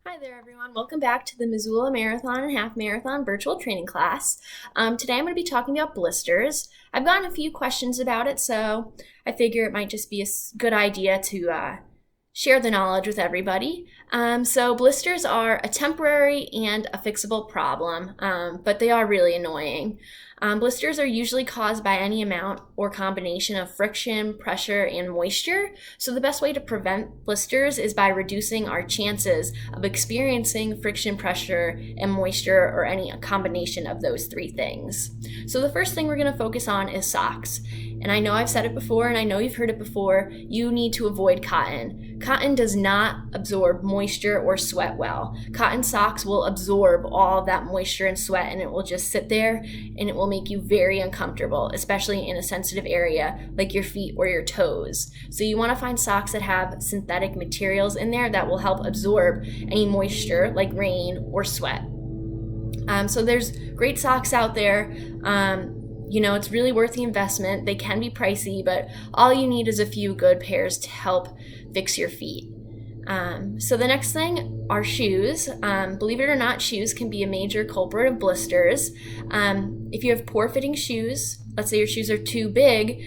Hi there, everyone. Welcome back to the Missoula Marathon and Half Marathon virtual training class. Today I'm going to be talking about blisters. I've gotten a few questions about it, so I figure it might just be a good idea to share the knowledge with everybody. So blisters are a temporary and a fixable problem, but they are really annoying. Blisters are usually caused by any amount or combination of friction, pressure, and moisture. So the best way to prevent blisters is by reducing our chances of experiencing friction, pressure, and moisture, or any combination of those three things. So the first thing we're going to focus on is socks. And I know I've said it before, and I know you've heard it before, you need to avoid cotton. Cotton does not absorb moisture or sweat well. Cotton socks will absorb all of that moisture and sweat, and it will just sit there, and it will make you very uncomfortable, especially in a sensitive area like your feet or your toes. So you want to find socks that have synthetic materials in there that will help absorb any moisture like rain or sweat. So there's great socks out there. It's really worth the investment. They can be pricey, but all you need is a few good pairs to help fix your feet. So the next thing are shoes. Believe it or not, shoes can be a major culprit of blisters. If you have poor fitting shoes, let's say your shoes are too big,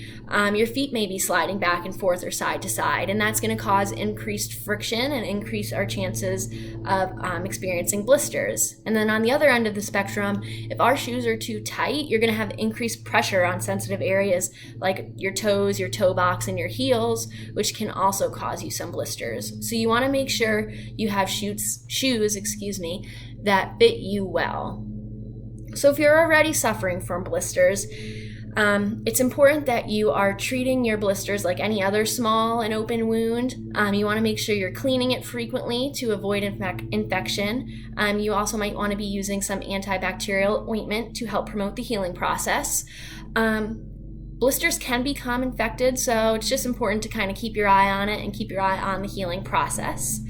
your feet may be sliding back and forth or side to side, and that's going to cause increased friction and increase our chances of experiencing blisters. And then on the other end of the spectrum, if our shoes are too tight, you're going to have increased pressure on sensitive areas like your toes, your toe box, and your heels, which can also cause you some blisters. So you want to make sure you have shoes that fit you well. So if you're already suffering from blisters, it's important that you are treating your blisters like any other small and open wound. You want to make sure you're cleaning it frequently to avoid infection. You also might want to be using some antibacterial ointment to help promote the healing process. Blisters can become infected, so it's just important to kind of keep your eye on it and keep your eye on the healing process.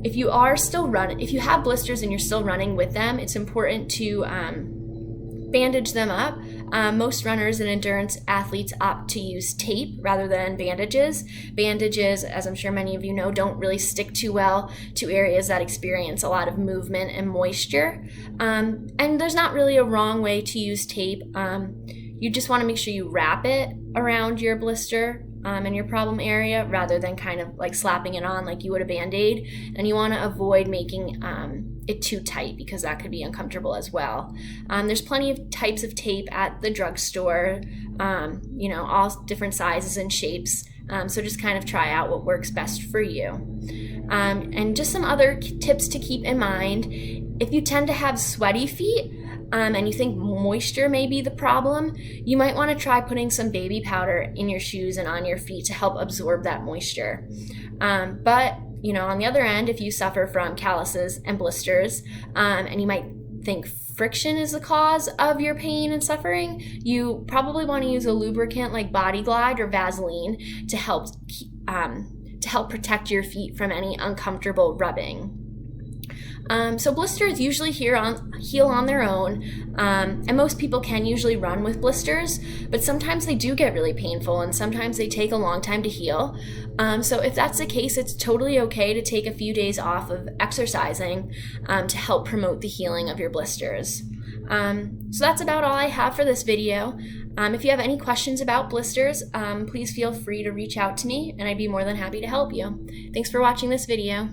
If you have blisters and you're still running with them, it's important to bandage them up. Most runners and endurance athletes opt to use tape rather than bandages. Bandages, as I'm sure many of you know, don't really stick too well to areas that experience a lot of movement and moisture. And there's not really a wrong way to use tape. You just want to make sure you wrap it around your blister in your problem area rather than kind of like slapping it on like you would a Band-Aid. And you want to avoid making it too tight because that could be uncomfortable as well. There's plenty of types of tape at the drugstore, all different sizes and shapes. So just kind of try out what works best for you. And just some other tips to keep in mind. If you tend to have sweaty feet, and you think moisture may be the problem, you might want to try putting some baby powder in your shoes and on your feet to help absorb that moisture. But on the other end, if you suffer from calluses and blisters, and you might think friction is the cause of your pain and suffering, you probably want to use a lubricant like Body Glide or Vaseline to help protect your feet from any uncomfortable rubbing. So blisters usually heal on their own, and most people can usually run with blisters, but sometimes they do get really painful and sometimes they take a long time to heal. So if that's the case, it's totally okay to take a few days off of exercising to help promote the healing of your blisters. So that's about all I have for this video. If you have any questions about blisters, please feel free to reach out to me and I'd be more than happy to help you. Thanks for watching this video.